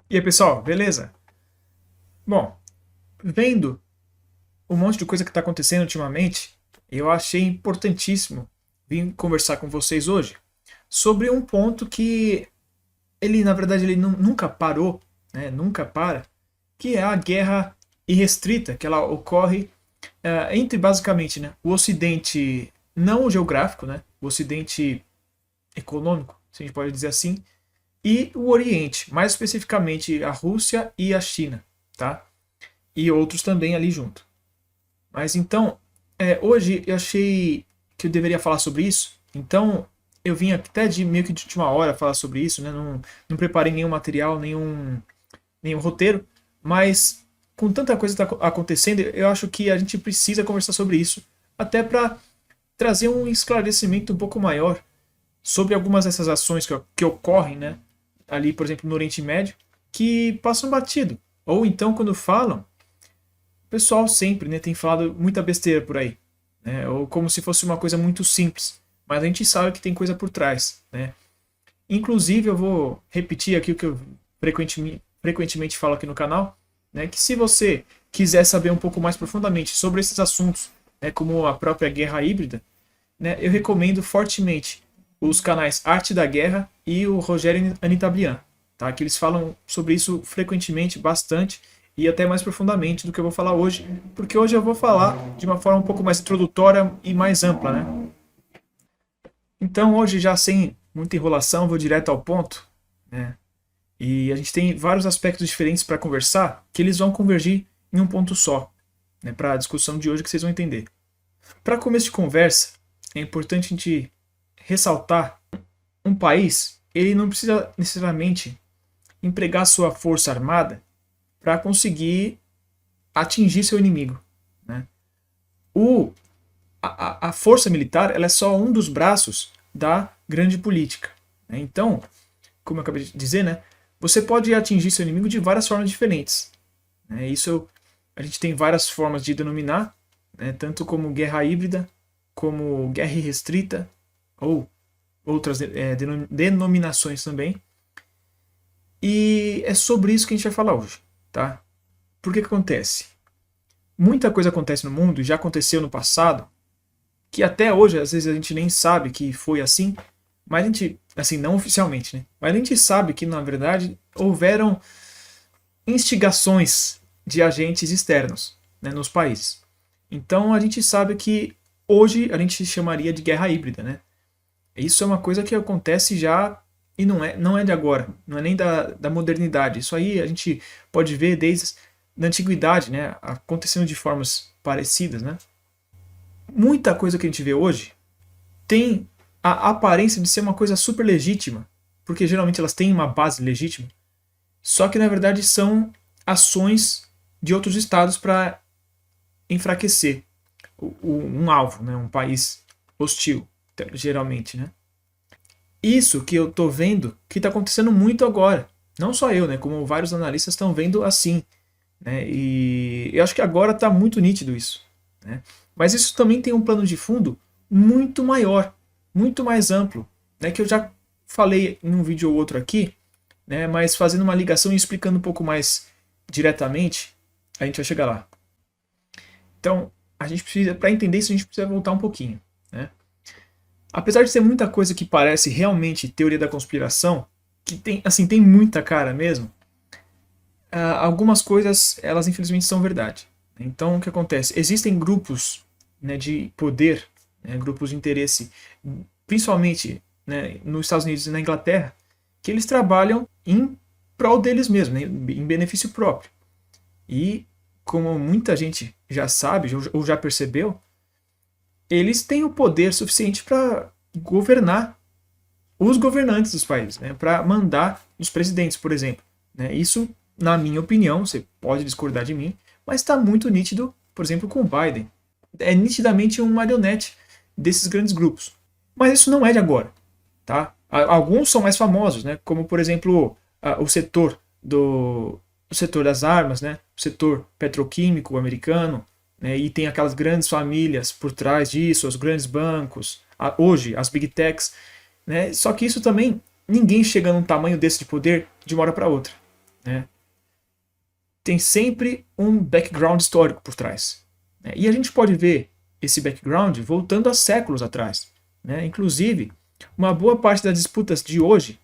E aí, pessoal, beleza? Bom, vendo um monte de coisa que está acontecendo ultimamente, eu achei importantíssimo vir conversar com vocês hoje sobre um ponto que ele, na verdade, ele nunca parou, né? Nunca para, que é a guerra irrestrita, que ela ocorre entre basicamente, né, o Ocidente não geográfico, né, o Ocidente econômico, se a gente pode dizer assim, e o Oriente, mais especificamente a Rússia e a China, tá? E outros também ali junto. Mas então, hoje eu achei que eu deveria falar sobre isso. Então, eu vim até de meio que de última hora falar sobre isso, né? Não preparei nenhum material, nenhum roteiro, mas com tanta coisa tá acontecendo, eu acho que a gente precisa conversar sobre isso, até para trazer um esclarecimento um pouco maior sobre algumas dessas ações que ocorrem, né? Ali, por exemplo, no Oriente Médio, que passam batido. Ou então, quando falam, o pessoal sempre, né, tem falado muita besteira por aí, né, ou como se fosse uma coisa muito simples, mas a gente sabe que tem coisa por trás, né. Inclusive, eu vou repetir aqui o que eu frequentemente falo aqui no canal, né, que se você quiser saber um pouco mais profundamente sobre esses assuntos, né, como a própria guerra híbrida, né, eu recomendo fortemente os canais Arte da Guerra e o Rogério Anitablian, tá? Que eles falam sobre isso frequentemente, bastante e até mais profundamente do que eu vou falar hoje, porque hoje eu vou falar de uma forma um pouco mais introdutória e mais ampla, né? Então hoje já sem muita enrolação, vou direto ao ponto, né? E a gente tem vários aspectos diferentes para conversar que eles vão convergir em um ponto só, né? Para a discussão de hoje que vocês vão entender. Para começo de conversa, é importante a gente ressaltar um país, ele não precisa necessariamente empregar sua força armada para conseguir atingir seu inimigo. Né? O, a força militar ela é só um dos braços da grande política. Né? Então, como eu acabei de dizer, né, você pode atingir seu inimigo de várias formas diferentes. Né? Isso a gente tem várias formas de denominar, né, tanto como guerra híbrida, como guerra restrita, ou outras denominações também. E é sobre isso que a gente vai falar hoje, tá? Por que acontece? Muita coisa acontece no mundo, já aconteceu no passado, que até hoje às vezes a gente nem sabe que foi assim, mas a gente, assim, não oficialmente, né? Mas a gente sabe que na verdade houveram instigações de agentes externos, né, nos países. Então a gente sabe que hoje a gente chamaria de guerra híbrida, né? Isso é uma coisa que acontece já e não é de agora, não é nem da modernidade. Isso aí a gente pode ver desde a antiguidade, né, acontecendo de formas parecidas, né? Muita coisa que a gente vê hoje tem a aparência de ser uma coisa super legítima, porque geralmente elas têm uma base legítima, só que na verdade são ações de outros estados para enfraquecer um alvo, né, um país hostil, geralmente, né? Isso que eu estou vendo que está acontecendo muito agora. Não só eu, né? Como vários analistas estão vendo assim. Né? E eu acho que agora está muito nítido isso. Né? Mas isso também tem um plano de fundo muito maior, muito mais amplo, né? Que eu já falei em um vídeo ou outro aqui, né? Mas fazendo uma ligação e explicando um pouco mais diretamente, a gente vai chegar lá. Então, a gente precisa, para entender isso, a gente precisa voltar um pouquinho. Né? Apesar de ser muita coisa que parece realmente teoria da conspiração, que tem, assim, tem muita cara mesmo, algumas coisas, elas infelizmente são verdade. Então, o que acontece? Existem grupos, né, de poder, né, grupos de interesse, principalmente, né, nos Estados Unidos e na Inglaterra, que eles trabalham em prol deles mesmos, né, em benefício próprio. E, como muita gente já sabe ou já percebeu, eles têm o poder suficiente para governar os governantes dos países, né, para mandar os presidentes, por exemplo. Né. Isso, na minha opinião, você pode discordar de mim, mas está muito nítido, por exemplo, com o Biden. É nitidamente um marionete desses grandes grupos. Mas isso não é de agora. Tá? Alguns são mais famosos, né, como, por exemplo, o setor das armas, né, o setor petroquímico americano, né, e tem aquelas grandes famílias por trás disso, os grandes bancos, hoje as big techs, né, só que isso também, ninguém chega num tamanho desse de poder de uma hora para outra. né? Tem sempre um background histórico por trás, né? E a gente pode ver esse background voltando a séculos atrás, né? Inclusive, uma boa parte das disputas de hoje,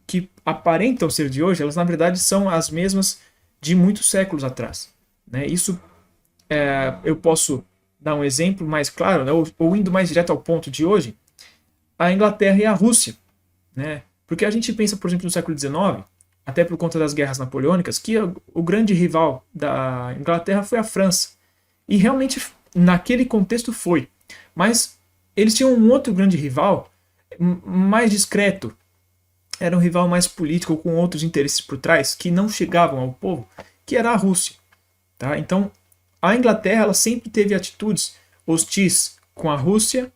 que aparentam ser de hoje, elas na verdade são as mesmas de muitos séculos atrás, né? Isso eu posso dar um exemplo mais claro, né? Ou indo mais direto ao ponto de hoje, a Inglaterra e a Rússia, né? Porque a gente pensa, por exemplo, no século XIX, até por conta das guerras napoleônicas, que o grande rival da Inglaterra foi a França. E realmente, naquele contexto foi. Mas eles tinham um outro grande rival, mais discreto. Era um rival mais político, com outros interesses por trás, que não chegavam ao povo, que era a Rússia. Tá? Então, a Inglaterra ela sempre teve atitudes hostis com a Rússia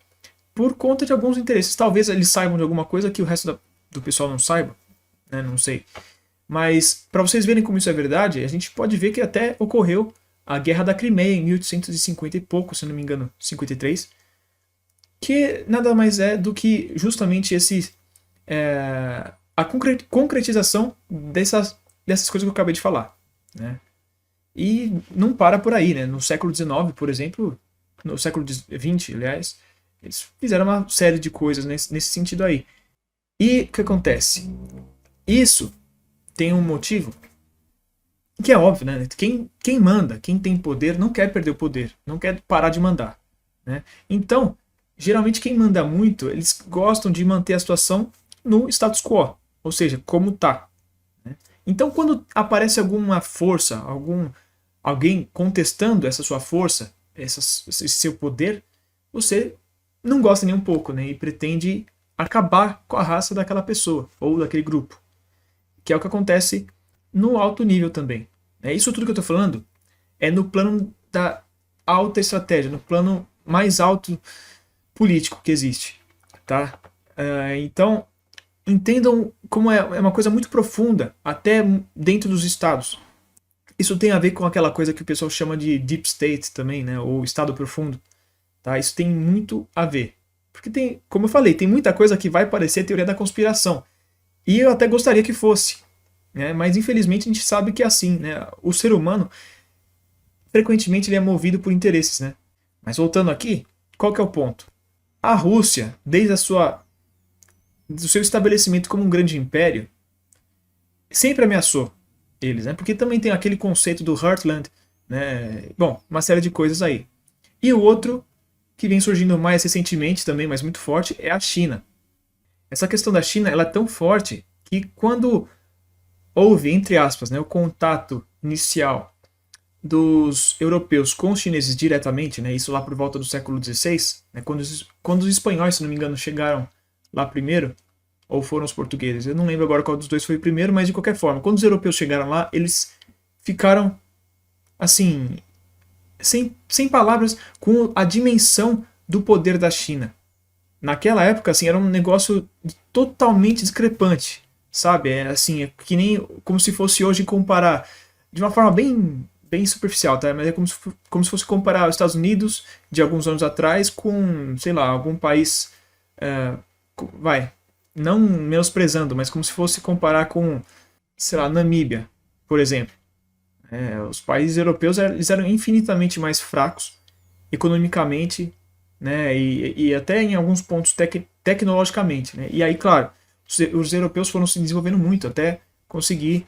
por conta de alguns interesses. Talvez eles saibam de alguma coisa que o resto do pessoal não saiba, né? Não sei. Mas, para vocês verem como isso é verdade, a gente pode ver que até ocorreu a Guerra da Crimeia em 1850 e pouco, se não me engano, 53, que nada mais é do que justamente a concretização dessas coisas que eu acabei de falar, né? E não para por aí, né? No século XIX, por exemplo, no século XX, aliás, eles fizeram uma série de coisas nesse sentido aí. E o que acontece? Isso tem um motivo que é óbvio, né? Quem manda, quem tem poder, não quer perder o poder, não quer parar de mandar, né? Então, geralmente quem manda muito, eles gostam de manter a situação no status quo, ou seja, como está. Né? Então, quando aparece alguma força, alguém contestando essa sua força, esse seu poder, você não gosta nem um pouco, né? E pretende acabar com a raça daquela pessoa ou daquele grupo, que é o que acontece no alto nível também. Isso tudo que eu estou falando é no plano da alta estratégia, no plano mais alto político que existe, tá? Então, entendam como é uma coisa muito profunda, até dentro dos estados. Isso tem a ver com aquela coisa que o pessoal chama de deep state também, né? Ou estado profundo. Tá? Isso tem muito a ver. Porque tem, como eu falei, tem muita coisa que vai parecer teoria da conspiração. E eu até gostaria que fosse. Né? Mas infelizmente a gente sabe que é assim. Né? O ser humano, frequentemente, ele é movido por interesses. Né? Mas voltando aqui, qual que é o ponto? A Rússia, desde do seu estabelecimento como um grande império, sempre ameaçou eles, né? Porque também tem aquele conceito do Heartland, né? Bom, uma série de coisas aí. E o outro, que vem surgindo mais recentemente também, mas muito forte, é a China. Essa questão da China ela é tão forte que quando houve, entre aspas, né, o contato inicial dos europeus com os chineses diretamente, né, isso lá por volta do século XVI, né, quando os espanhóis, se não me engano, chegaram lá primeiro, ou foram os portugueses, eu não lembro agora qual dos dois foi o primeiro, mas de qualquer forma, quando os europeus chegaram lá, eles ficaram, assim, sem palavras com a dimensão do poder da China. Naquela época, assim, era um negócio totalmente discrepante, sabe? É que nem como se fosse hoje comparar, de uma forma bem superficial, tá? Mas é como se fosse comparar os Estados Unidos de alguns anos atrás com, sei lá, algum país, não menosprezando, mas como se fosse comparar com, sei lá, Namíbia, por exemplo. Os países europeus eles eram infinitamente mais fracos economicamente, né, e até em alguns pontos tecnologicamente. Né? E aí, claro, os europeus foram se desenvolvendo muito até conseguir,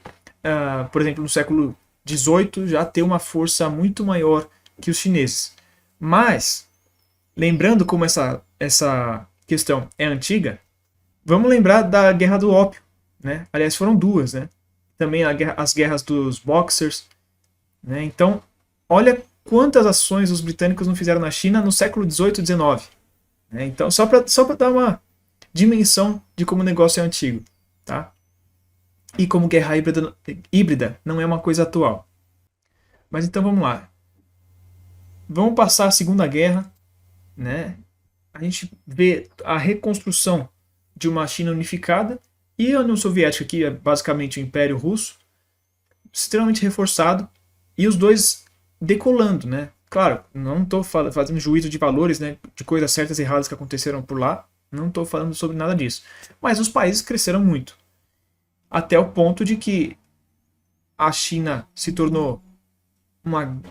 por exemplo, no século XVIII já ter uma força muito maior que os chineses. Mas, lembrando como essa questão é antiga, vamos lembrar da Guerra do Ópio. Né? Aliás, foram duas, né? Também as guerras dos Boxers. Né? Então, olha quantas ações os britânicos não fizeram na China no século XVIII e XIX. Né? Então, só para dar dimensão de como o negócio é antigo, tá? E como guerra híbrida não é uma coisa atual. Mas então vamos lá. Vamos passar a Segunda Guerra, né? A gente vê a reconstrução de uma China unificada e a União Soviética, que é basicamente o Império Russo, extremamente reforçado, e os dois decolando, né? Claro, não estou fazendo juízo de valores, né, de coisas certas e erradas que aconteceram por lá, não estou falando sobre nada disso. Mas os países cresceram muito, até o ponto de que a China se tornou uma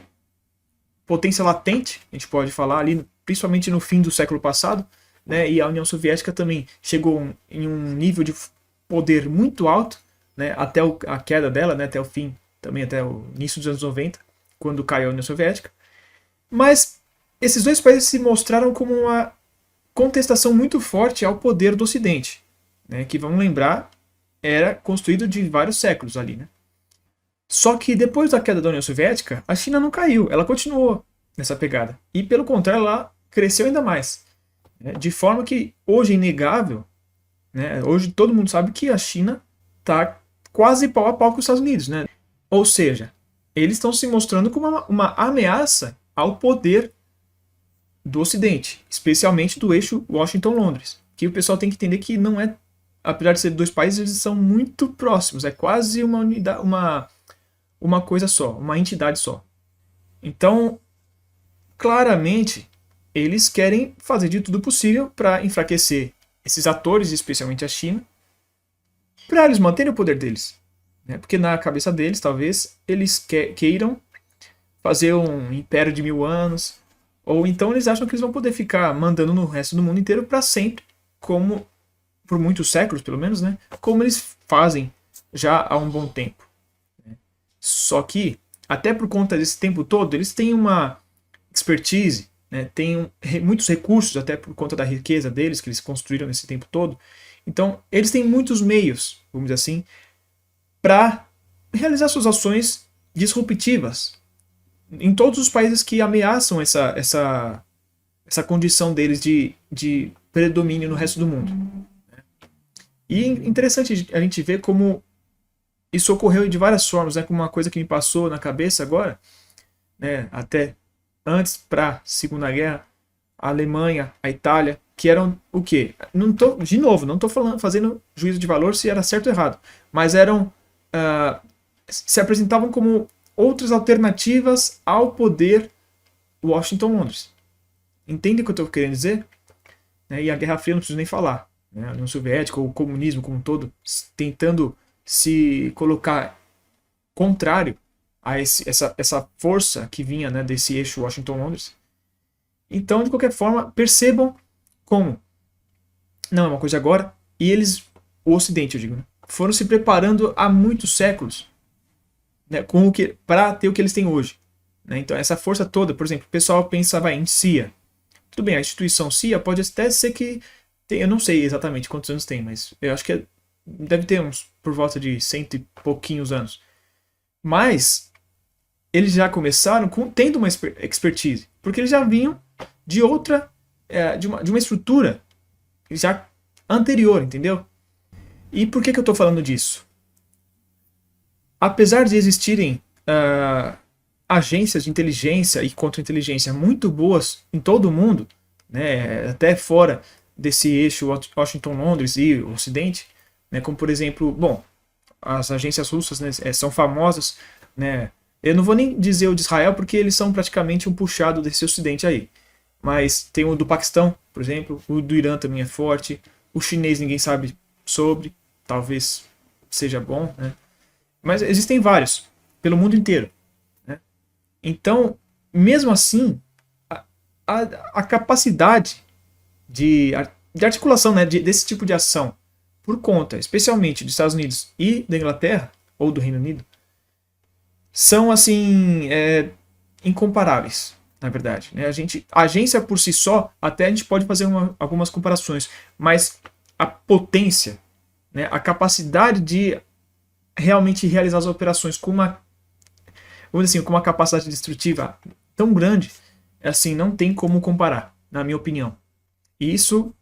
potência latente, a gente pode falar ali, principalmente no fim do século passado, né? E a União Soviética também chegou em um nível de poder muito alto, né? Até a queda dela, né? Até o fim, também até o início dos anos 90, quando caiu a União Soviética. Mas esses dois países se mostraram como uma contestação muito forte ao poder do Ocidente, né? Que, vamos lembrar, era construído de vários séculos ali, né? Só que depois da queda da União Soviética, a China não caiu, ela continuou nessa pegada. E pelo contrário, ela cresceu ainda mais. Né? De forma que hoje é inegável, né? Hoje todo mundo sabe que a China está quase pau a pau com os Estados Unidos. Né? Ou seja, eles estão se mostrando como uma ameaça ao poder do Ocidente, especialmente do eixo Washington-Londres. Que o pessoal tem que entender que não é, apesar de ser dois países, eles são muito próximos, é quase uma unidade, uma coisa só, uma entidade só. Então, claramente, eles querem fazer de tudo possível para enfraquecer esses atores, especialmente a China, para eles manterem o poder deles. Né? Porque na cabeça deles, talvez, eles queiram fazer um império de 1000 anos, ou então eles acham que eles vão poder ficar mandando no resto do mundo inteiro para sempre, como, por muitos séculos pelo menos, né? Como eles fazem já há um bom tempo. Só que, até por conta desse tempo todo, eles têm uma expertise, né? Têm muitos recursos, até por conta da riqueza deles, que eles construíram nesse tempo todo. Então, eles têm muitos meios, vamos dizer assim, para realizar suas ações disruptivas em todos os países que ameaçam essa condição deles de predomínio no resto do mundo. E interessante a gente ver como isso ocorreu de várias formas, né? Como uma coisa que me passou na cabeça agora, né? Até antes, para a Segunda Guerra, a Alemanha, a Itália, que eram o quê? Não estou fazendo juízo de valor se era certo ou errado, mas eram se apresentavam como outras alternativas ao poder Washington-Londres. Entende o que eu estou querendo dizer? E a Guerra Fria não preciso nem falar. A União Soviética, ou o comunismo como um todo, tentando se colocar contrário a essa força que vinha, né, desse eixo Washington-Londres. Então, de qualquer forma, percebam como não é uma coisa agora, e eles, o Ocidente, eu digo, né, foram se preparando há muitos séculos, né, para ter o que eles têm hoje. Né? Então, essa força toda, por exemplo, o pessoal pensava em CIA. Tudo bem, a instituição CIA pode até ser que tem, eu não sei exatamente quantos anos tem, mas eu acho que deve ter uns por volta de 100 e pouquinhos anos. Mas eles já começaram tendo uma expertise, porque eles já vinham de outra, de uma estrutura já anterior, entendeu? E por que eu estou falando disso? Apesar de existirem agências de inteligência e contra-inteligência muito boas em todo o mundo, né, até fora desse eixo Washington-Londres e o Ocidente, né, como por exemplo, bom, as agências russas, né, são famosas, né, eu não vou nem dizer o de Israel porque eles são praticamente um puxado desse Ocidente aí, mas tem o do Paquistão, por exemplo, o do Irã também é forte, o chinês ninguém sabe sobre, talvez seja bom, né, mas existem vários, pelo mundo inteiro. Né? Então, mesmo assim, a capacidade de articulação, né, desse tipo de ação, por conta, especialmente dos Estados Unidos e da Inglaterra, ou do Reino Unido, são, assim, incomparáveis, na verdade. Né? A agência por si só, até a gente pode fazer algumas comparações, mas a potência, né, a capacidade de realmente realizar as operações com uma, vamos dizer assim, com uma capacidade destrutiva tão grande, assim, não tem como comparar, na minha opinião. E isso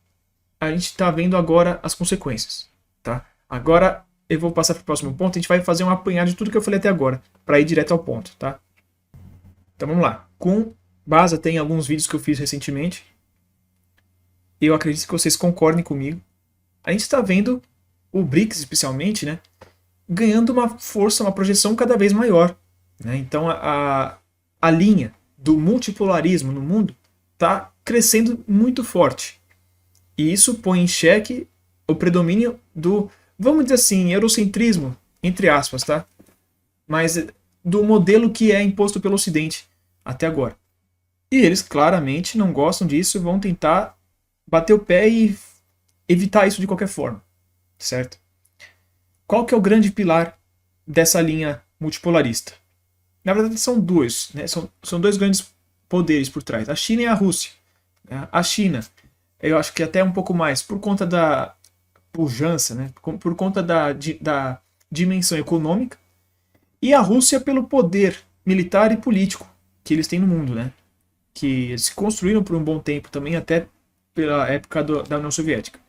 a gente está vendo agora as consequências. Tá? Agora eu vou passar para o próximo ponto, a gente vai fazer um apanhado de tudo que eu falei até agora, para ir direto ao ponto. Tá? Então vamos lá. Com base tem alguns vídeos que eu fiz recentemente. Eu acredito que vocês concordem comigo. A gente está vendo o BRICS, especialmente, né, ganhando uma força, uma projeção cada vez maior. Né? Então a linha do multipolarismo no mundo está crescendo muito forte. E isso põe em xeque o predomínio do, vamos dizer assim, eurocentrismo, entre aspas, tá? mas do modelo que é imposto pelo Ocidente até agora. E eles claramente não gostam disso e vão tentar bater o pé e evitar isso de qualquer forma, certo? Qual que é o grande pilar dessa linha multipolarista? Na verdade são dois, né? São dois grandes poderes por trás, a China e a Rússia. A China, eu acho que até um pouco mais, por conta da pujança, né? Por conta da dimensão econômica, e a Rússia pelo poder militar e político que eles têm no mundo, né? Que se construíram por um bom tempo também, até pela época da União Soviética.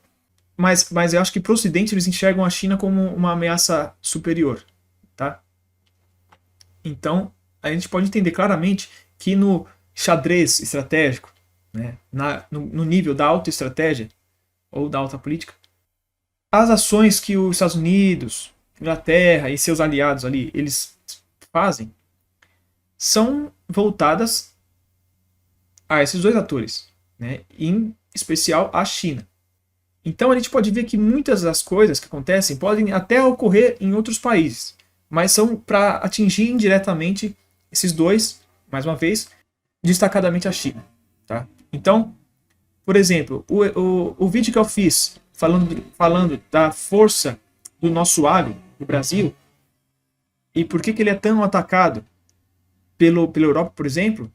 Mas eu acho que para o Ocidente eles enxergam a China como uma ameaça superior, tá? Então, a gente pode entender claramente que no xadrez estratégico, né, no nível da alta estratégia ou da alta política, as ações que os Estados Unidos, Inglaterra e seus aliados ali, eles fazem, são voltadas a esses dois atores, né, em especial a China. Então a gente pode ver que muitas das coisas que acontecem podem até ocorrer em outros países, mas são para atingir indiretamente esses dois, mais uma vez, destacadamente a China. Tá? Então, por exemplo, o vídeo que eu fiz falando da força do nosso agro no Brasil e por que ele é tão atacado pela Europa, por exemplo,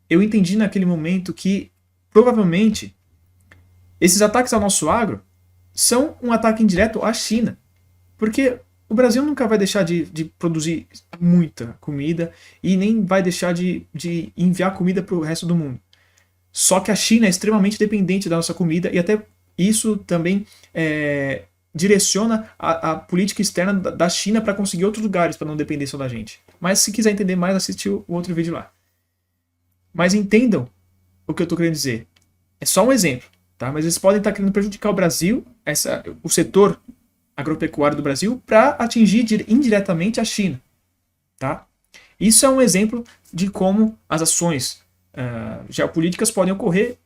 eu entendi naquele momento que provavelmente esses ataques ao nosso agro são um ataque indireto à China. Porque o Brasil nunca vai deixar de produzir muita comida e nem vai deixar de enviar comida para o resto do mundo. Só que a China é extremamente dependente da nossa comida e até isso também direciona a política externa da China para conseguir outros lugares para não depender só da gente. Mas se quiser entender mais, assiste o outro vídeo lá. Mas entendam o que eu estou querendo dizer. É só um exemplo. Tá? Mas eles podem estar querendo prejudicar o Brasil, o setor agropecuário do Brasil, para atingir indiretamente a China. Tá? Isso é um exemplo de como as ações geopolíticas podem ocorrer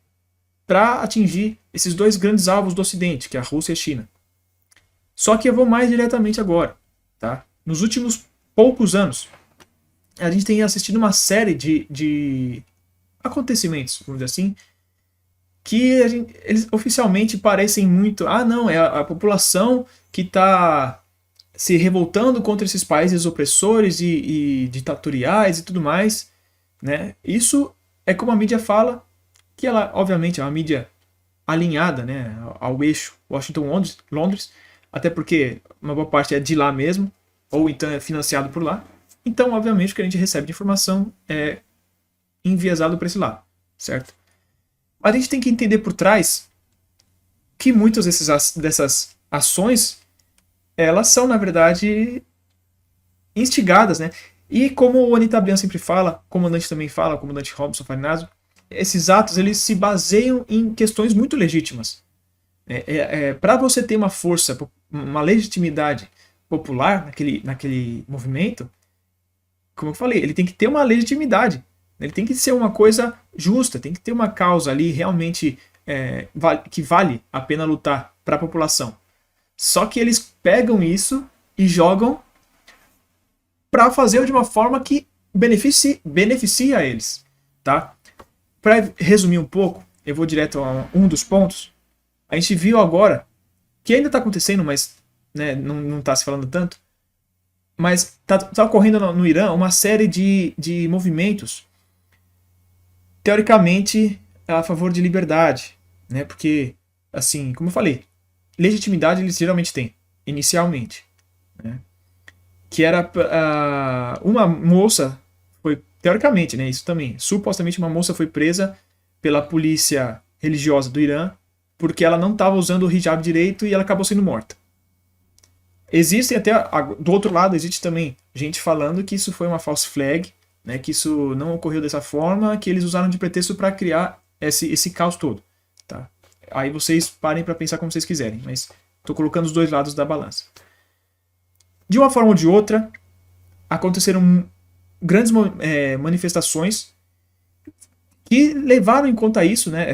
para atingir esses dois grandes alvos do Ocidente, que é a Rússia e a China. Só que eu vou mais diretamente agora. Tá? Nos últimos poucos anos, a gente tem assistido uma série de acontecimentos, vamos dizer assim, que eles oficialmente parecem muito... Ah, não, é a população que está se revoltando contra esses países opressores e ditatoriais e tudo mais. Né? Isso é como a mídia fala, que ela, obviamente, é uma mídia alinhada, né, ao eixo Washington-Londres, até porque uma boa parte é de lá mesmo, ou então é financiado por lá. Então, obviamente, o que a gente recebe de informação é enviesado para esse lado, certo? A gente tem que entender por trás que muitas dessas ações, elas são, na verdade, instigadas, né? E como o Anita Bian sempre fala, o comandante também fala, o comandante Robson Farinazzo, esses atos eles se baseiam em questões muito legítimas. Para você ter uma força, uma legitimidade popular naquele movimento, como eu falei, ele tem que ter uma legitimidade. Ele tem que ser uma coisa justa, tem que ter uma causa ali realmente que vale a pena lutar para a população. Só que eles pegam isso e jogam para fazer de uma forma que beneficia eles. Tá? Para resumir um pouco, eu vou direto a um dos pontos. A gente viu agora, que ainda está acontecendo, mas né, não está se falando tanto, mas está ocorrendo no Irã uma série de movimentos teoricamente a favor de liberdade, né? Porque, assim, como eu falei, legitimidade eles geralmente têm, inicialmente, né? Que era uma moça, foi teoricamente, né? Isso também, supostamente uma moça foi presa pela polícia religiosa do Irã porque ela não estava usando o hijab direito e ela acabou sendo morta. Existem até, do outro lado, existe também gente falando que isso foi uma false flag, né, que isso não ocorreu dessa forma, que eles usaram de pretexto para criar esse caos todo. Tá? Aí vocês parem para pensar como vocês quiserem, mas estou colocando os dois lados da balança. De uma forma ou de outra, aconteceram grandes manifestações que levaram em conta isso, né,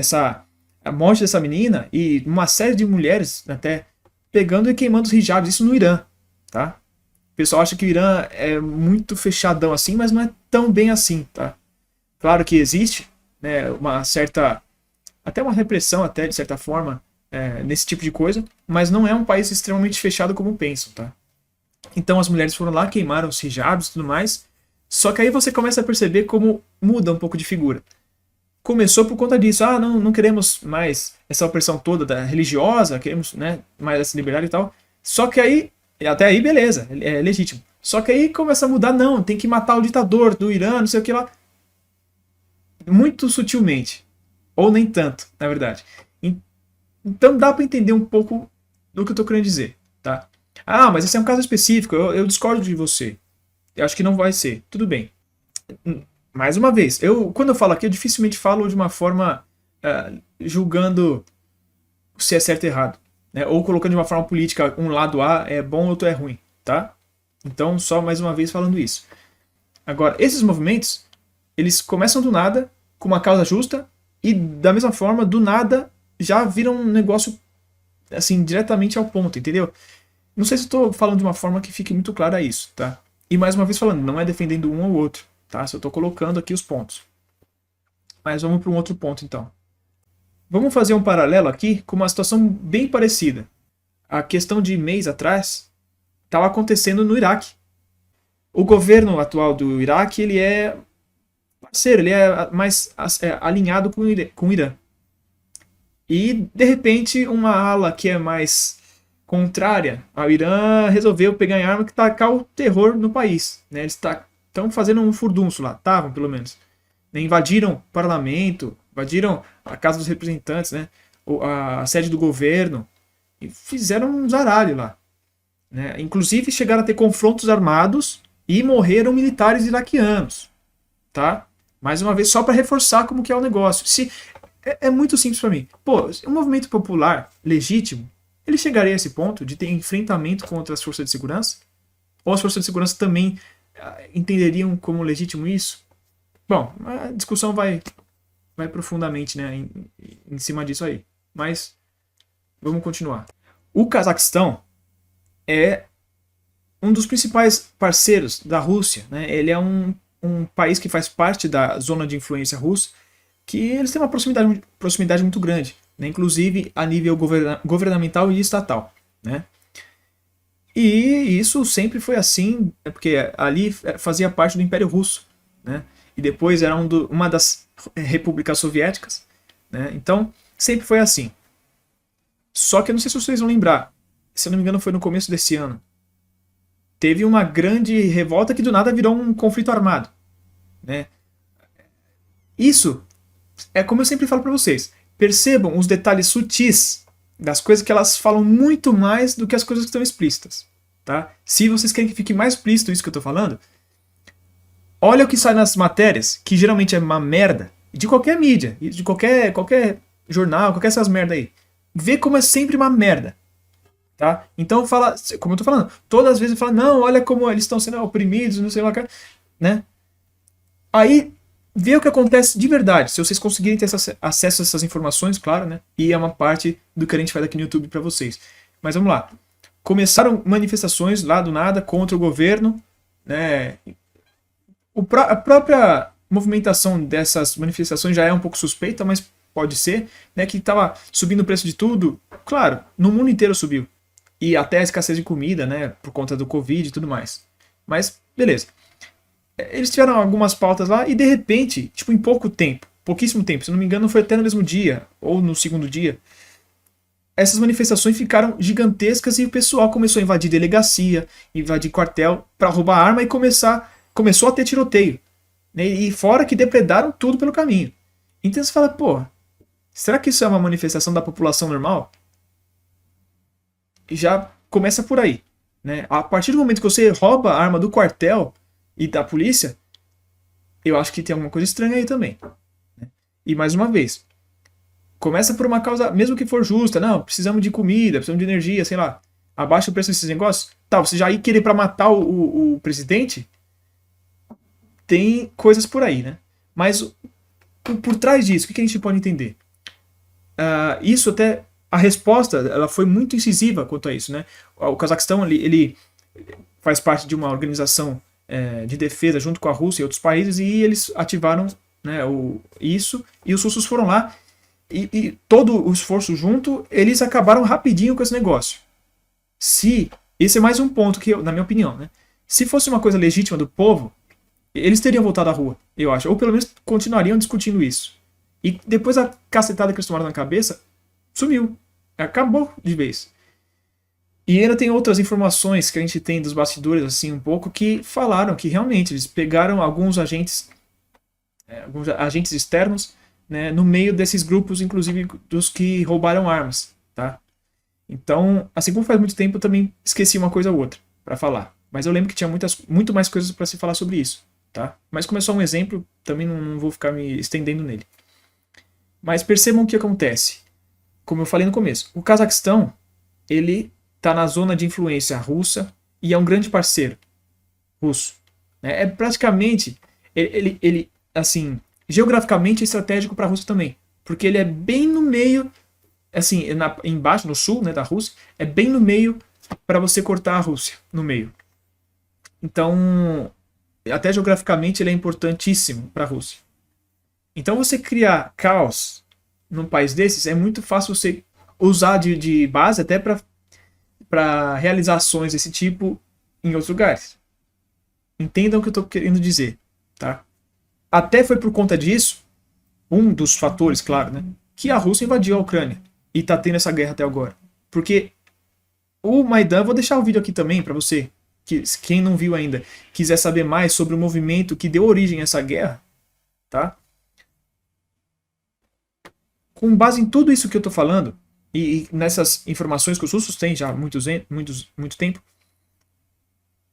a morte dessa menina e uma série de mulheres até pegando e queimando os hijabs, isso no Irã. Tá? pessoal acha que o Irã é muito fechadão assim, mas não é tão bem assim, tá? Claro que existe, né, uma certa, até uma repressão, até de certa forma, nesse tipo de coisa, mas não é um país extremamente fechado como pensam, tá? Então as mulheres foram lá, queimaram os hijabs e tudo mais, só que aí você começa a perceber como muda um pouco de figura. Começou por conta disso, não queremos mais essa opressão toda da religiosa, queremos, né, mais essa liberdade e tal. Só que aí, até aí beleza, é legítimo. Só que aí começa a mudar, não, tem que matar o ditador do Irã, não sei o que lá. Muito sutilmente. Ou nem tanto, na verdade. Então dá para entender um pouco do que eu tô querendo dizer, tá? Ah, mas esse é um caso específico, eu discordo de você. Eu acho que não vai ser. Tudo bem. Mais uma vez, quando eu falo aqui, eu dificilmente falo de uma forma julgando se é certo ou errado, né? Ou colocando de uma forma política, um lado A é bom, outro é ruim, tá? Então, só mais uma vez falando isso. Agora, esses movimentos, eles começam do nada, com uma causa justa, e da mesma forma, do nada, já viram um negócio, assim, diretamente ao ponto, entendeu? Não sei se estou falando de uma forma que fique muito clara isso, tá? E mais uma vez falando, não é defendendo um ou outro, tá? Só estou colocando aqui os pontos. Mas vamos para um outro ponto, então. Vamos fazer um paralelo aqui com uma situação bem parecida. A questão de mês atrás estava acontecendo no Iraque. O governo atual do Iraque, ele é parceiro, ele é mais alinhado com o Irã. E, de repente, uma ala que é mais contrária ao Irã resolveu pegar em arma e tacar o terror no país. Né? Eles estão fazendo um furdunço lá, estavam pelo menos. Né? Invadiram o parlamento, invadiram a Casa dos Representantes, né? A sede do governo, e fizeram um zaralho lá. Né? Inclusive chegaram a ter confrontos armados e morreram militares iraquianos. Tá? Mais uma vez, só para reforçar como que é o negócio. É muito simples para mim. Pô, um movimento popular legítimo, ele chegaria a esse ponto de ter enfrentamento contra as forças de segurança? Ou as forças de segurança também entenderiam como legítimo isso? Bom, a discussão vai profundamente, né, em cima disso aí. Mas vamos continuar. O Cazaquistão é um dos principais parceiros da Rússia. Né? Ele é um país que faz parte da zona de influência russa, que eles têm uma proximidade muito grande, né? Inclusive a nível governamental e estatal. Né? E isso sempre foi assim, porque ali fazia parte do Império Russo. Né? E depois era uma das repúblicas soviéticas. Né? Então, sempre foi assim. Só que eu não sei se vocês vão lembrar, se eu não me engano foi no começo desse ano, teve uma grande revolta que do nada virou um conflito armado. Né? Isso é como eu sempre falo para vocês, percebam os detalhes sutis das coisas que elas falam muito mais do que as coisas que estão explícitas. Tá? Se vocês querem que fique mais explícito isso que eu estou falando, olha o que sai nas matérias, que geralmente é uma merda, de qualquer mídia, de qualquer jornal, qualquer essas merda aí. Vê como é sempre uma merda. Tá? Então fala, como eu tô falando, todas as vezes fala, não, olha como eles estão sendo oprimidos, não sei lá, né? Aí vê o que acontece de verdade, se vocês conseguirem ter acesso a essas informações, claro, né? E é uma parte do que a gente faz aqui no YouTube para vocês. Mas vamos lá. Começaram manifestações lá do nada contra o governo, né? A própria movimentação dessas manifestações já é um pouco suspeita, mas pode ser, né? Que estava subindo o preço de tudo. Claro, no mundo inteiro subiu. E até a escassez de comida, né? Por conta do Covid e tudo mais. Mas, beleza. Eles tiveram algumas pautas lá e de repente, tipo em pouco tempo, pouquíssimo tempo, se não me engano foi até no mesmo dia, ou no segundo dia, essas manifestações ficaram gigantescas e o pessoal começou a invadir delegacia, invadir quartel para roubar arma e começou a ter tiroteio. Né? E fora que depredaram tudo pelo caminho. Então você fala, pô, será que isso é uma manifestação da população normal? E já começa por aí. Né? A partir do momento que você rouba a arma do quartel e da polícia, eu acho que tem alguma coisa estranha aí também. Né? E mais uma vez, começa por uma causa, mesmo que for justa, não, precisamos de comida, precisamos de energia, sei lá, abaixa o preço desses negócios, tá, você já ir querer para matar o presidente, tem coisas por aí, né? Mas por trás disso, o que a gente pode entender? Isso até, a resposta, ela foi muito incisiva quanto a isso, né? O Cazaquistão, ele faz parte de uma organização de defesa junto com a Rússia e outros países, e eles ativaram, né, isso, e os russos foram lá, e todo o esforço junto, eles acabaram rapidinho com esse negócio. Esse é mais um ponto que, na minha opinião, né, se fosse uma coisa legítima do povo, eles teriam voltado à rua, eu acho, ou pelo menos continuariam discutindo isso. E depois a cacetada que eles tomaram na cabeça, sumiu, acabou de vez. E ainda tem outras informações que a gente tem dos bastidores, assim, um pouco, que falaram que realmente eles pegaram alguns agentes externos, né, no meio desses grupos, inclusive dos que roubaram armas, tá? Então, assim como faz muito tempo, eu também esqueci uma coisa ou outra para falar. Mas eu lembro que tinha muito mais coisas para se falar sobre isso, tá? Mas como é só um exemplo, também não vou ficar me estendendo nele. Mas percebam o que acontece. Como eu falei no começo, o Cazaquistão, ele está na zona de influência russa e é um grande parceiro russo. É praticamente, ele assim, geograficamente estratégico para a Rússia também, porque ele é bem no meio, assim, embaixo, no sul, né, da Rússia, é bem no meio para você cortar a Rússia, no meio. Então, até geograficamente ele é importantíssimo para a Rússia. Então você criar caos num país desses é muito fácil você usar de base até para realizar ações desse tipo em outros lugares. Entendam o que eu estou querendo dizer, tá? Até foi por conta disso, um dos fatores, claro, né, que a Rússia invadiu a Ucrânia e está tendo essa guerra até agora. Porque o Maidan, vou deixar o vídeo aqui também para você, quem não viu ainda, quiser saber mais sobre o movimento que deu origem a essa guerra, tá? Com base em tudo isso que eu estou falando, e nessas informações que os russos têm já há muito tempo,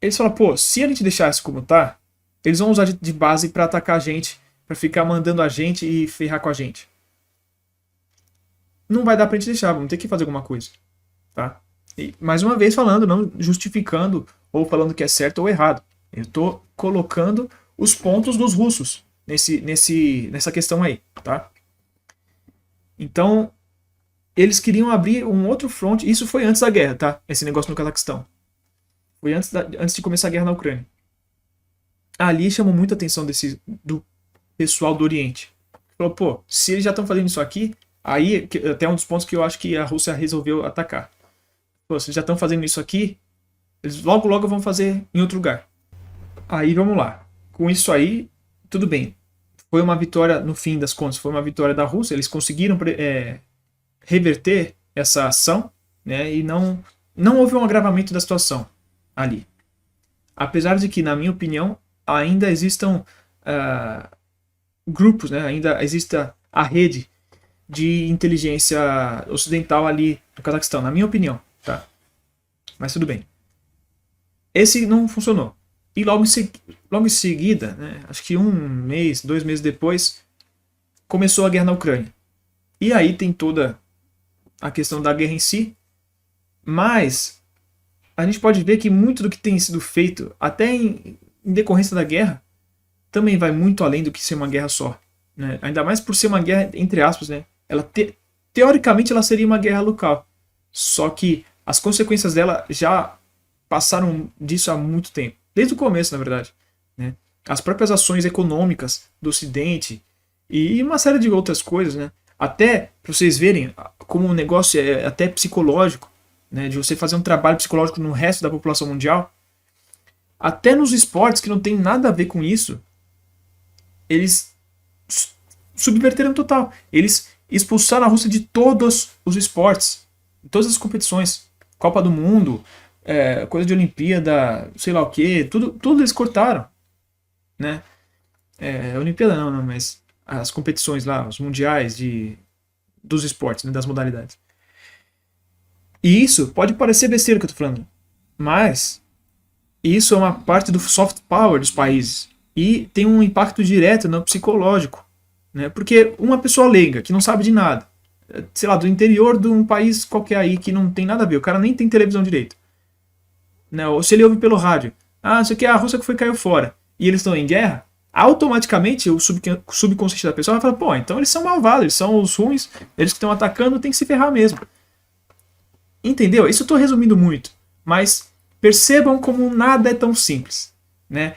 eles falam, pô, se a gente deixar isso como tá, eles vão usar de base para atacar a gente, para ficar mandando a gente e ferrar com a gente. Não vai dar pra gente deixar, vamos ter que fazer alguma coisa, tá? E, mais uma vez falando, não justificando ou falando que é certo ou errado. Eu estou colocando os pontos dos russos nessa questão aí, tá? Então, eles queriam abrir um outro fronte. Isso foi antes da guerra, tá? Esse negócio no Cazaquistão. Foi antes de começar a guerra na Ucrânia. Ali chamou muita atenção do pessoal do Oriente. Falou, pô, se eles já estão fazendo isso aqui, aí até um dos pontos que eu acho que a Rússia resolveu atacar. Pô, se eles já estão fazendo isso aqui, eles logo vão fazer em outro lugar. Aí vamos lá. Com isso aí, tudo bem. Foi uma vitória, no fim das contas, foi uma vitória da Rússia. Eles conseguiram reverter essa ação, né, e não houve um agravamento da situação ali. Apesar de que, na minha opinião, ainda existam grupos, né, ainda exista a rede de inteligência ocidental ali no Cazaquistão, na minha opinião. Tá? Mas tudo bem. Esse não funcionou. E logo em seguida, né, acho que 2 meses depois, começou a guerra na Ucrânia. E aí tem toda a questão da guerra em si, mas a gente pode ver que muito do que tem sido feito, até em decorrência da guerra, também vai muito além do que ser uma guerra só. Né? Ainda mais por ser uma guerra, entre aspas, né? Teoricamente ela seria uma guerra local. Só que as consequências dela já passaram disso há muito tempo. Desde o começo, na verdade. Né? As próprias ações econômicas do Ocidente e uma série de outras coisas, né? Até para vocês verem como o negócio é até psicológico, né? De você fazer um trabalho psicológico no resto da população mundial. Até nos esportes que não tem nada a ver com isso, eles subverteram total. Eles expulsaram a Rússia de todos os esportes, de todas as competições. Copa do Mundo, coisa de Olimpíada, sei lá o que, tudo eles cortaram. Né? Olimpíada não, mas as competições lá, os mundiais dos esportes, né, das modalidades. E isso pode parecer besteira que eu tô falando, mas isso é uma parte do soft power dos países e tem um impacto direto no psicológico, né? Porque uma pessoa leiga, que não sabe de nada, sei lá, do interior de um país qualquer aí que não tem nada a ver, o cara nem tem televisão direito, né? Ou se ele ouve pelo rádio, isso aqui é a Rússia que caiu fora, e eles estão em guerra, automaticamente o subconsciente da pessoa vai falar, pô, então eles são malvados, eles são os ruins, eles que estão atacando tem que se ferrar mesmo. Entendeu? Isso eu estou resumindo muito, mas Percebam como nada é tão simples, né?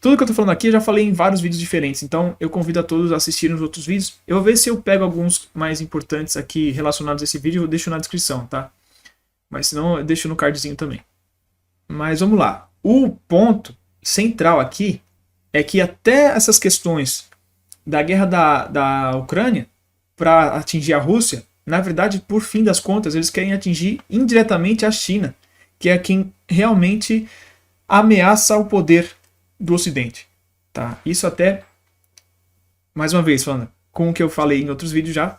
Tudo que eu tô falando aqui eu já falei em vários vídeos diferentes, então eu convido a todos a assistirem os outros vídeos. Eu vou ver se eu pego alguns mais importantes aqui relacionados a esse vídeo, eu deixo na descrição, tá? Mas senão eu deixo no cardzinho também. Mas vamos lá. O ponto central aqui é que até essas questões da guerra da Ucrânia para atingir a Rússia, na verdade, por fim das contas, eles querem atingir indiretamente a China, que é quem realmente ameaça o poder do Ocidente. Tá? Isso até, mais uma vez, falando com o que eu falei em outros vídeos já,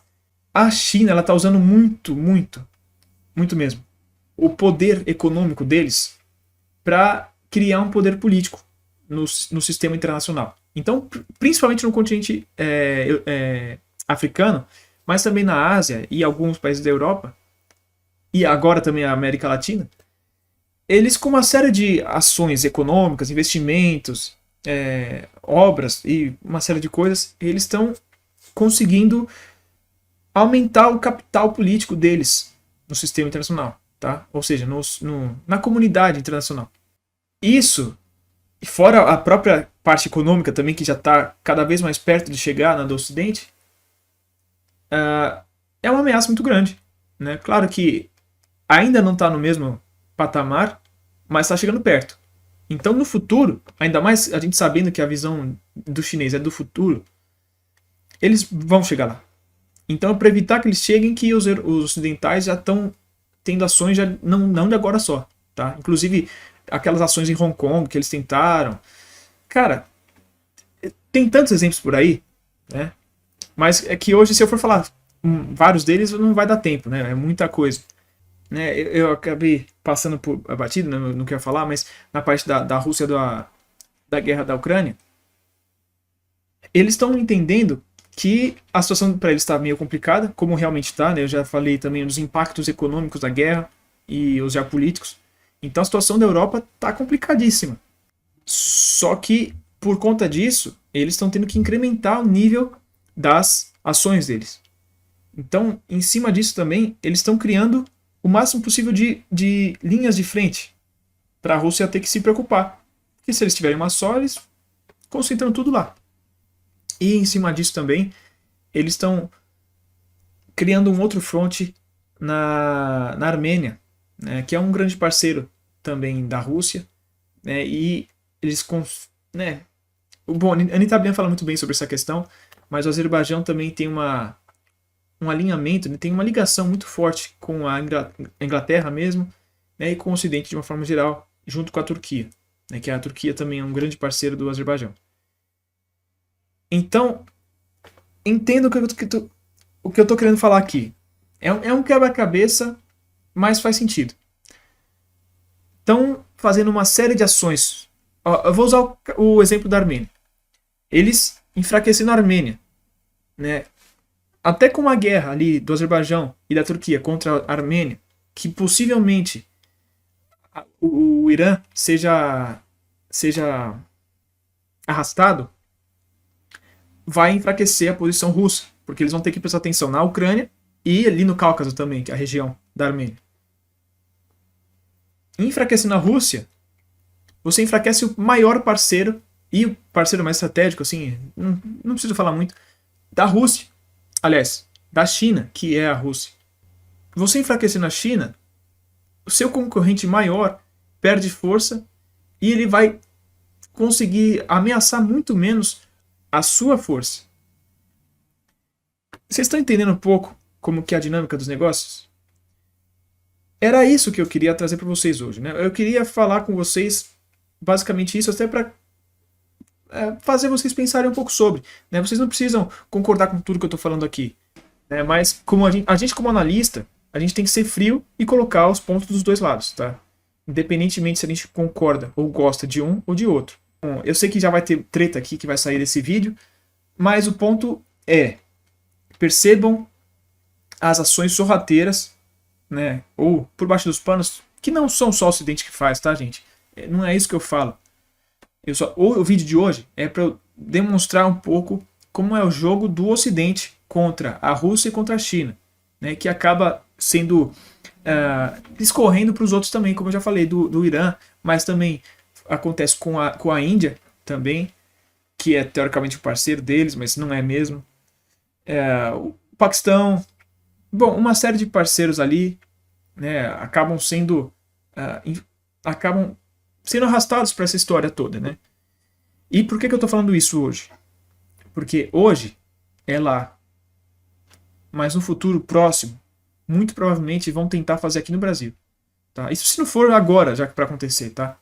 a China ela está usando muito mesmo, o poder econômico deles para criar um poder político no sistema internacional. Então, principalmente no continente africano, mas também na Ásia e alguns países da Europa, e agora também a América Latina, eles com uma série de ações econômicas, investimentos, obras e uma série de coisas, eles estão conseguindo aumentar o capital político deles no sistema internacional, tá? Ou seja, na comunidade internacional. Isso, fora a própria parte econômica também, que já está cada vez mais perto de chegar na do Ocidente, é uma ameaça muito grande, né? Claro que ainda não está no mesmo patamar, mas está chegando perto. Então, no futuro, ainda mais a gente sabendo que a visão do chinês é do futuro, eles vão chegar lá. Então, para evitar que eles cheguem, que os ocidentais já estão tendo ações já não de agora só, tá? Inclusive aquelas ações em Hong Kong que eles tentaram. Cara, tem tantos exemplos por aí, né? Mas é que hoje, se eu for falar vários deles, não vai dar tempo, né? É muita coisa. Né? Eu acabei passando por abatido, né? Não quero falar, mas na parte da Rússia, da guerra da Ucrânia, eles estão entendendo que a situação para eles está meio complicada, como realmente está, né? Eu já falei também dos impactos econômicos da guerra e os geopolíticos. Então a situação da Europa está complicadíssima. Só que, por conta disso, eles estão tendo que incrementar o nível das ações deles. Então, em cima disso também, eles estão criando o máximo possível de linhas de frente para a Rússia ter que se preocupar. Porque se eles tiverem uma só, eles concentram tudo lá. E em cima disso também, eles estão criando um outro fronte na Armênia, né, que é um grande parceiro também da Rússia. Né, e eles... Né, bom, a Anitta Bian fala muito bem sobre essa questão, mas o Azerbaijão também tem um alinhamento, né, tem uma ligação muito forte com a Inglaterra mesmo, né, e com o Ocidente de uma forma geral, junto com a Turquia, né, que a Turquia também é um grande parceiro do Azerbaijão. Então, entendo o que eu estou querendo falar aqui. É um quebra-cabeça, mas faz sentido. Estão fazendo uma série de ações. Eu vou usar o exemplo da Armênia. Eles enfraquecendo a Armênia, né? Até com a guerra ali do Azerbaijão e da Turquia contra a Armênia, que possivelmente o Irã seja arrastado, vai enfraquecer a posição russa, porque eles vão ter que prestar atenção na Ucrânia e ali no Cáucaso também, que é a região da Armênia. Enfraquecendo a Rússia, você enfraquece o maior parceiro e o parceiro mais estratégico, assim, não preciso falar muito, da Rússia. Aliás, da China, que é a Rússia. Você enfraquecendo a China, o seu concorrente maior perde força e ele vai conseguir ameaçar muito menos a sua força. Vocês estão entendendo um pouco como que é a dinâmica dos negócios? Era isso que eu queria trazer para vocês hoje, né? Eu queria falar com vocês basicamente isso, até para fazer vocês pensarem um pouco sobre. Né? Vocês não precisam concordar com tudo que eu estou falando aqui. Né? Mas como a gente como analista, a gente tem que ser frio e colocar os pontos dos dois lados. Tá? Independentemente se a gente concorda ou gosta de um ou de outro. Bom, eu sei que já vai ter treta aqui que vai sair desse vídeo, mas o ponto é: percebam as ações sorrateiras, né? Ou por baixo dos panos, que não são só o Ocidente que faz, tá, gente? Não é isso que eu falo. O vídeo de hoje é para eu demonstrar um pouco como é o jogo do Ocidente contra a Rússia e contra a China, né, que acaba sendo escorrendo para os outros também, como eu já falei, do Irã, mas também acontece com a Índia também, que é teoricamente o parceiro deles, mas não é mesmo. O Paquistão, bom, uma série de parceiros ali, né, acabam sendo arrastados para essa história toda, né? E por que eu estou falando isso hoje? Porque hoje é lá, mas no futuro próximo, muito provavelmente vão tentar fazer aqui no Brasil. Tá? Isso se não for agora, já que para acontecer, tá?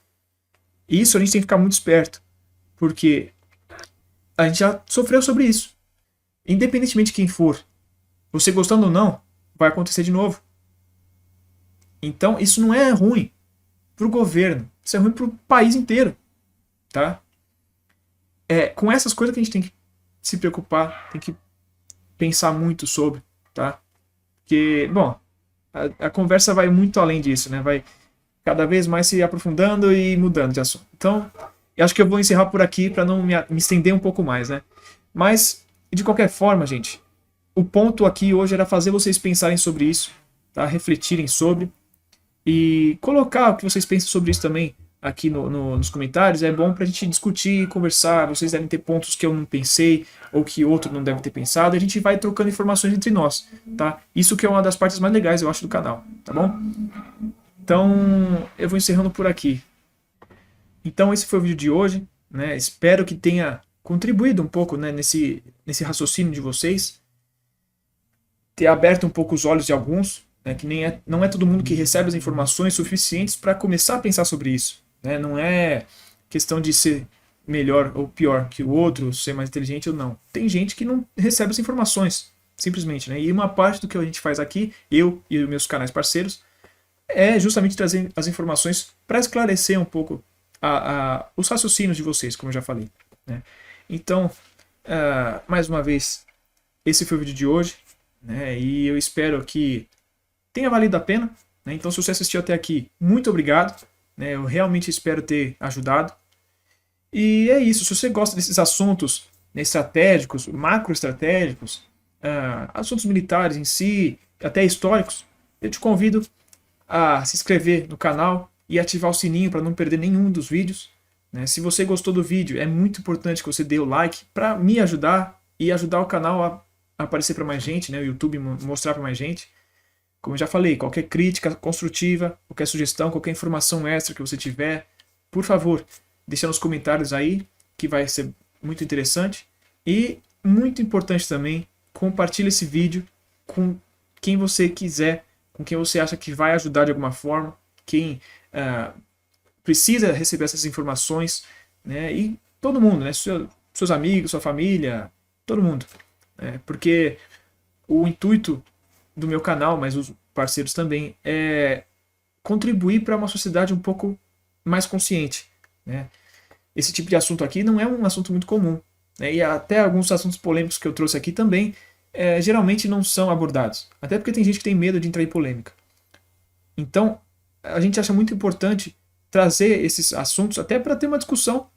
Isso a gente tem que ficar muito esperto, porque a gente já sofreu sobre isso. Independentemente de quem for, você gostando ou não, vai acontecer de novo. Então isso não é ruim para o governo, isso é ruim para o país inteiro, tá? É com essas coisas que a gente tem que se preocupar, tem que pensar muito sobre, tá? Porque, bom, a conversa vai muito além disso, né? Vai cada vez mais se aprofundando e mudando de assunto. Então, eu acho que eu vou encerrar por aqui para não me estender um pouco mais, né? Mas, de qualquer forma, gente, o ponto aqui hoje era fazer vocês pensarem sobre isso, tá? Refletirem sobre e colocar o que vocês pensam sobre isso também aqui nos comentários. É bom pra gente discutir, conversar. Vocês devem ter pontos que eu não pensei ou que outro não deve ter pensado. A gente vai trocando informações entre nós, tá? Isso que é uma das partes mais legais, eu acho, do canal, tá bom? Então, eu vou encerrando por aqui. Então, esse foi o vídeo de hoje, né? Espero que tenha contribuído um pouco, né, nesse raciocínio de vocês, ter aberto um pouco os olhos de alguns, né, que não é todo mundo que recebe as informações suficientes para começar a pensar sobre isso, né? Não é questão de ser melhor ou pior que o outro, ser mais inteligente ou não. Tem gente que não recebe as informações, simplesmente, né? E uma parte do que a gente faz aqui, eu e os meus canais parceiros, é justamente trazer as informações para esclarecer um pouco os raciocínios de vocês, como eu já falei, né? Então, mais uma vez, esse foi o vídeo de hoje, né? E eu espero que tenha valido a pena, né? Então, se você assistiu até aqui, muito obrigado, né? Eu realmente espero ter ajudado. E é isso, se você gosta desses assuntos, né, estratégicos, macroestratégicos, assuntos militares em si, até históricos, eu te convido a se inscrever no canal e ativar o sininho para não perder nenhum dos vídeos, né? Se você gostou do vídeo, é muito importante que você dê o like para me ajudar e ajudar o canal a aparecer para mais gente, né? O YouTube mostrar para mais gente. Como eu já falei, qualquer crítica construtiva, qualquer sugestão, qualquer informação extra que você tiver, por favor, deixa nos comentários aí, que vai ser muito interessante. E, muito importante também, compartilhe esse vídeo com quem você quiser, com quem você acha que vai ajudar de alguma forma, quem precisa receber essas informações, né? E todo mundo, né? Seus amigos, sua família, todo mundo. Né? Porque o intuito do meu canal, mas os parceiros também, é contribuir para uma sociedade um pouco mais consciente, né? Esse tipo de assunto aqui não é um assunto muito comum, né? E até alguns assuntos polêmicos que eu trouxe aqui também geralmente não são abordados, até porque tem gente que tem medo de entrar em polêmica. Então, a gente acha muito importante trazer esses assuntos até para ter uma discussão,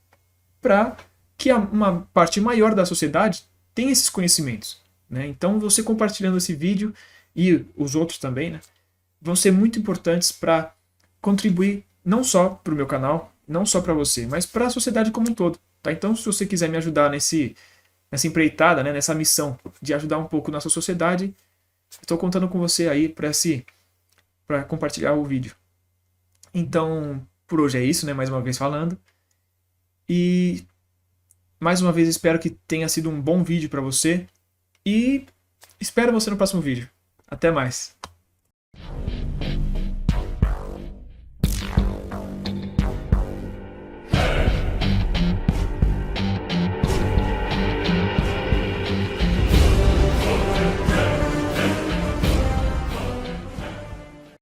para que uma parte maior da sociedade tenha esses conhecimentos, né? Então, você compartilhando esse vídeo e os outros também, né, vão ser muito importantes para contribuir não só para o meu canal, não só para você, mas para a sociedade como um todo. Tá? Então, se você quiser me ajudar nessa empreitada, né, nessa missão de ajudar um pouco nossa sociedade, estou contando com você aí para compartilhar o vídeo. Então, por hoje é isso, né, mais uma vez falando. E mais uma vez espero que tenha sido um bom vídeo para você e espero você no próximo vídeo. Até mais.